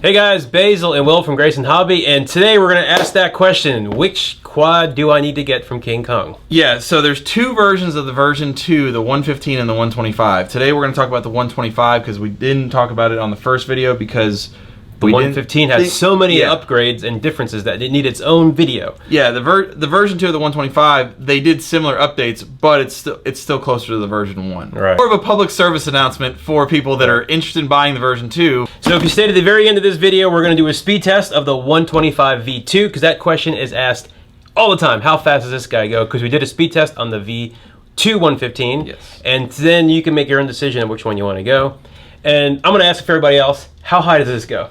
Hey guys, Basil and Will from Grayson Hobby, and today we're going to ask that question: which quad do I need to get from KingKong? Yeah, so there's two versions of the version 2, the 115 and the 125. Today we're going to talk about the 125 because we didn't talk about it on the first video because the 115 has so many upgrades and differences that it needs its own video. Yeah, the version 2 of the 125, they did similar updates, but it's still closer to the version 1. Right. More of a public service announcement for people that are interested in buying the version 2. So if you stayed at the very end of this video, we're going to do a speed test of the 125 V2 because that question is asked all the time. How fast does this guy go? Because we did a speed test on the V2 115. Yes. And then you can make your own decision on which one you want to go. And I'm going to ask for everybody else, how high does this go?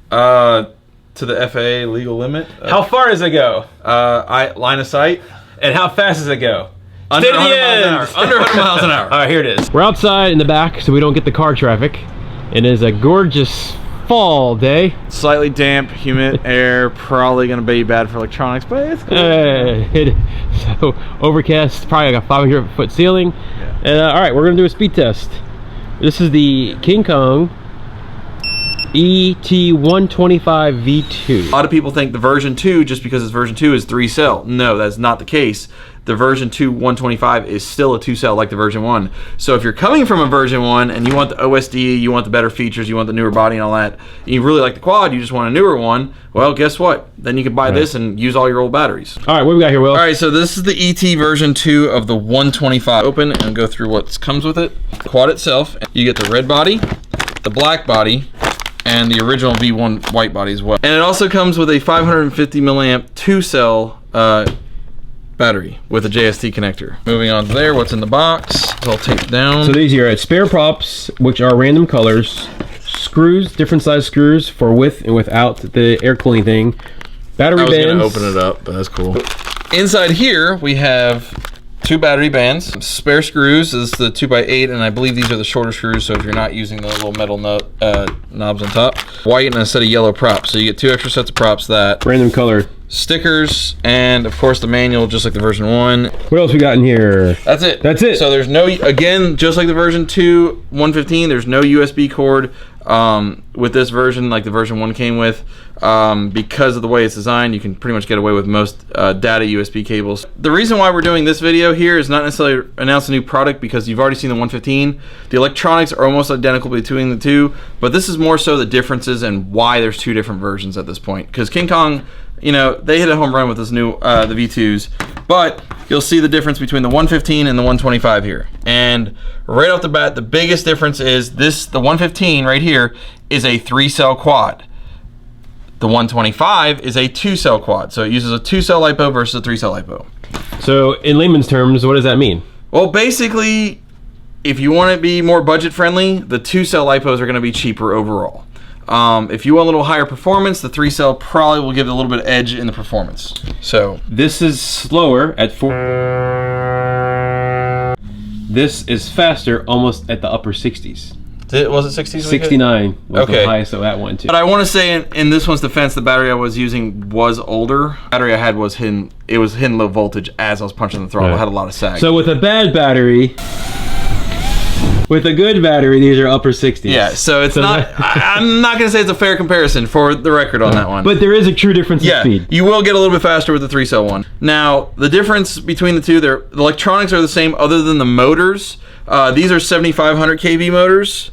To the FAA legal limit. How far does it go? Line of sight. And how fast does it go? Under 100 miles an hour. Under 100 miles an hour. All right, here it is. We're outside in the back so we don't get the car traffic. It is a gorgeous fall day. Slightly damp, humid air, probably going to be bad for electronics, but it's cool. So overcast, probably like a 500-foot ceiling. Yeah. And all right, we're going to do a speed test. This is the KingKong ET125 V2. A lot of people think the version 2, just because it's version 2, is 3-cell. No, that's not the case. The version 2 125 is still a 2-cell like the version 1. So if you're coming from a version 1 and you want the OSD, you want the better features, you want the newer body and all that, and you really like the quad, you just want a newer one, well, guess what? Then you can buy this and use all your old batteries. All right, what do we got here, Will? All right, so this is the ET version 2 of the 125. Open and go through what comes with it. Quad itself, you get the red body, the black body, and the original V1 white body as well. And it also comes with a 550 milliamp 2-cell battery with a JST connector. Moving on to there, what's in the box? It's all taped down. So these are spare props, which are random colors, screws, different size screws for with and without the air cooling thing, battery bands. I was gonna open it up, but that's cool. Inside here, we have 2 battery bands, spare screws. This is the 2x8, and I believe these are the shorter screws, so if you're not using the little metal knobs on top. White and a set of yellow props, so you get 2 extra sets of props. That random color stickers, and of course the manual, just like the version 1. What else we got in here? That's it. That's it. So there's no, again, just like the version 2 115, there's no USB cord with this version like the version 1 came with. Because of the way it's designed, you can pretty much get away with most data USB cables. The reason why we're doing this video here is not necessarily announce a new product, because you've already seen the 115. The electronics are almost identical between the two, but this is more so the differences and why there's 2 different versions at this point. Because KingKong, you know, they hit a home run with this new the V2s, but you'll see the difference between the 115 and the 125 here. And right off the bat, the biggest difference is this: the 115 right here is a 3-cell quad. The 125 is a 2-cell quad, so it uses a 2-cell LiPo versus a 3-cell LiPo. So in layman's terms, what does that mean? Well, basically, if you want to be more budget friendly, the 2-cell LiPos are going to be cheaper overall. If you want a little higher performance, the 3-cell probably will give it a little bit of edge in the performance. So this is slower at 4. This is faster, almost at the upper 60s. Was it 60s? 69 was the highest of that one too. But I want to say in this one's defense, the battery I was using was older. The battery I had was hitting low voltage as I was punching the throttle. It had a lot of sag. So with a bad battery, with a good battery, these are upper 60s. Yeah, so it's not, I'm not going to say it's a fair comparison for the record on that one. But there is a true difference in speed. You will get a little bit faster with the 3-cell one. Now, the difference between the two, the electronics are the same other than the motors. These are 7,500 kV motors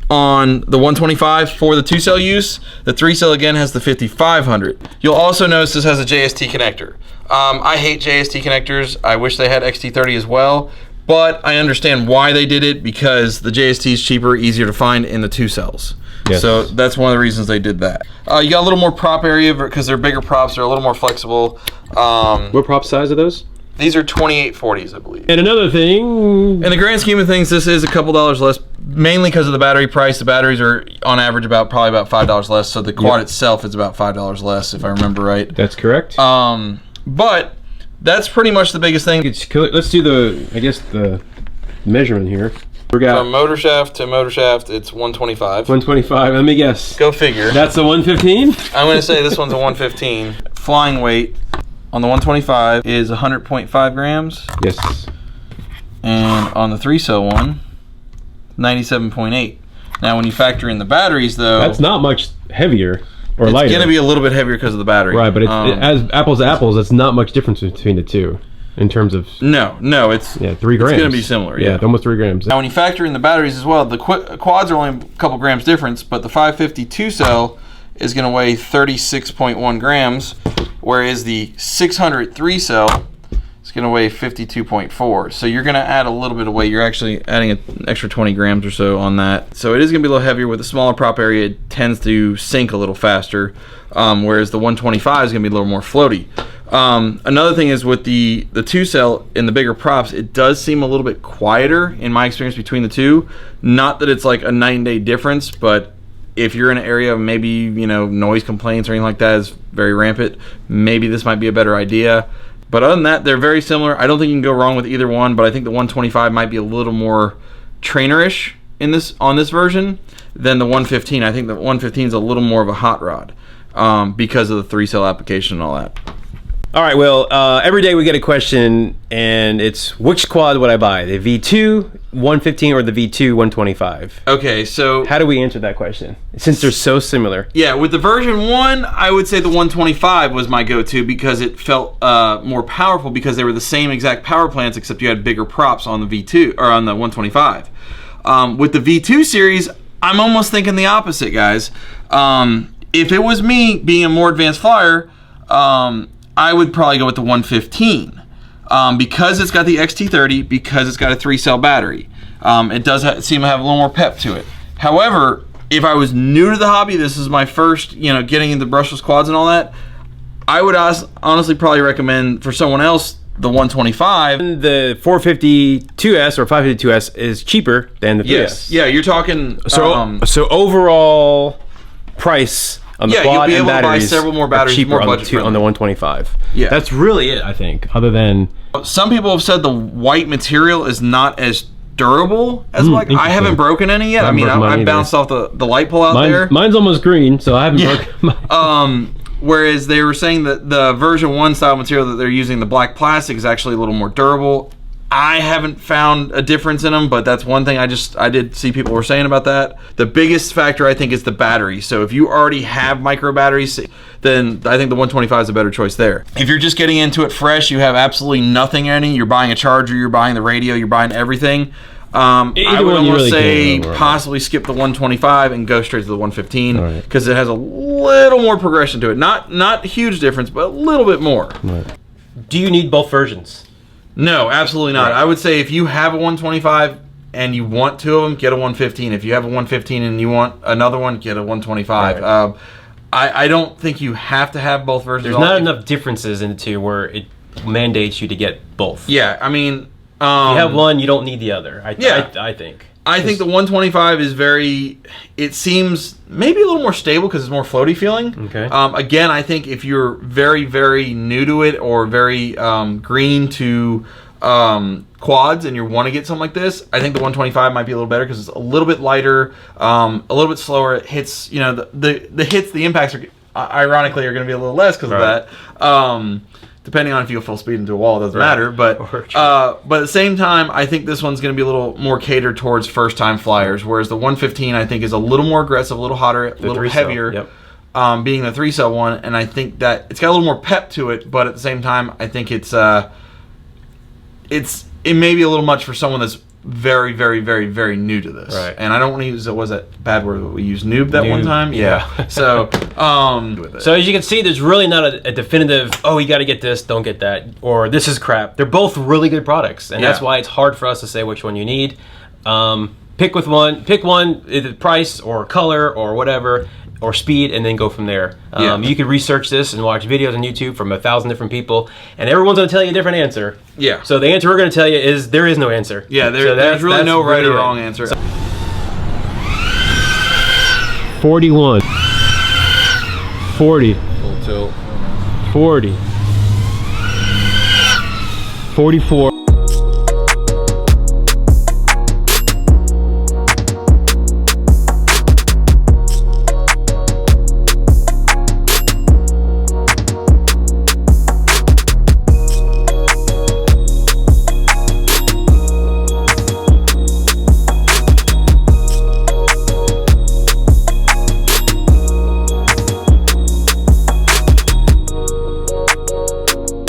on the 125 for the 2-cell use. The 3-cell again has the 5,500. You'll also notice this has a JST connector. I hate JST connectors. I wish they had XT30 as well, but I understand why they did it, because the JST is cheaper, easier to find in the 2-cells. Yes. So that's one of the reasons they did that. You got a little more prop area because they're bigger props. They're a little more flexible. What prop size are those? These are 2840s, I believe. And another thing, in the grand scheme of things, this is a couple dollars less, mainly because of the battery price. The batteries are on average probably about $5 less, so the quad itself is about $5 less, if I remember right. That's correct. But that's pretty much the biggest thing. Let's do the measurement here. We got from motor shaft to motor shaft, it's 125. 125, let me guess. Go figure. That's the 115? I'm going to say this one's a 115. Flying weight on the 125 is 100.5 grams. Yes. And on the 3-cell one, 97.8. Now, when you factor in the batteries, though, That's not much heavier or lighter. it's going to be a little bit heavier because of the battery. Right, but as apples to apples, it's not much difference between the two in terms of... No, it's 3 grams. It's going to be similar. Yeah, almost 3 grams. Now, when you factor in the batteries as well, the quads are only a couple grams difference, but the 552 cell is going to weigh 36.1 grams, whereas the 603 cell is going to weigh 52.4. So you're going to add a little bit of weight. You're actually adding an extra 20 grams or so on that. So it is going to be a little heavier. With a smaller prop area, it tends to sink a little faster, whereas the 125 is going to be a little more floaty. Another thing is with the 2 cell in the bigger props, it does seem a little bit quieter in my experience between the two. Not that it's like a night and day difference, but if you're in an area of maybe, you know, noise complaints or anything like that is very rampant, maybe this might be a better idea. But other than that, they're very similar. I don't think you can go wrong with either one, but I think the 125 might be a little more trainerish on this version than the 115. I think the 115 is a little more of a hot rod because of the 3 cell application and all that. All right, well, every day we get a question, and it's which quad would I buy, the V2 115 or the V2 125? Okay, so how do we answer that question since they're so similar? Yeah, with the version 1, I would say the 125 was my go-to because it felt more powerful because they were the same exact power plants except you had bigger props on the V2 or on the 125. With the V2 series, I'm almost thinking the opposite, guys. If it was me being a more advanced flyer, I would probably go with the 115 because it's got the XT30, because it's got a 3 cell battery. It does seem to have a little more pep to it. However, if I was new to the hobby, this is my first, getting into brushless quads and all that, I would honestly probably recommend for someone else the 125. The 452S or 552S is cheaper than the 3S. Yes. Yeah, you're talking. So overall price on the quad you'll be able and to buy batteries several more batteries, cheaper more on budget on the 125. Yeah, that's really it, I think. Other than some people have said the white material is not as durable as like I haven't broken any yet. I mean, I bounced off the light pole out there. Mine's almost green, so I haven't broken mine. Whereas they were saying that the version 1 style material that they're using, the black plastic, is actually a little more durable. I haven't found a difference in them, but that's one thing I did see people were saying about that. The biggest factor, I think, is the battery. So if you already have micro batteries, then I think the 125 is a better choice there. If you're just getting into it fresh, you have absolutely nothing in it, you're buying a charger, you're buying the radio, you're buying everything, I would almost say possibly skip the 125 and go straight to the 115 because it has a little more progression to it. Not huge difference, but a little bit more. Right. Do you need both versions? No, absolutely not. I would say if you have a 125 and you want 2 of them, get a 115. If you have a 115 and you want another one, get a 125. Right. I don't think you have to have both versions. There's not enough differences in the two where it mandates you to get both. Yeah, I mean, if you have one, you don't need the other. I think. I think the 125 is it seems maybe a little more stable because it's more floaty feeling. Okay. Again, I think if you're very, very new to it or very green to quads and you want to get something like this, I think the 125 might be a little better because it's a little bit lighter, a little bit slower. It hits, the hits, the impacts are ironically are going to be a little less because of that. Depending on if you go full speed into a wall, it doesn't matter. But at the same time, I think this one's going to be a little more catered towards first-time flyers, whereas the 115, I think, is a little more aggressive, a little hotter, a little heavier, being the 3-cell one. And I think that it's got a little more pep to it, but at the same time, I think it may be a little much for someone that's very, very, very, very new to this. Right. And I don't want to use, was that bad word we used, noob that one time? Yeah. So, so as you can see, there's really not a definitive, oh, you got to get this, don't get that, or this is crap. They're both really good products, and that's why it's hard for us to say which one you need. Pick one, either price or color or whatever, or speed, and then go from there. You could research this and watch videos on YouTube from 1,000 different people, and everyone's going to tell you a different answer. Yeah. So the answer we're going to tell you is there is no answer. Yeah, there's really no right or wrong answer. 41. 40. Full tilt. 40. 44.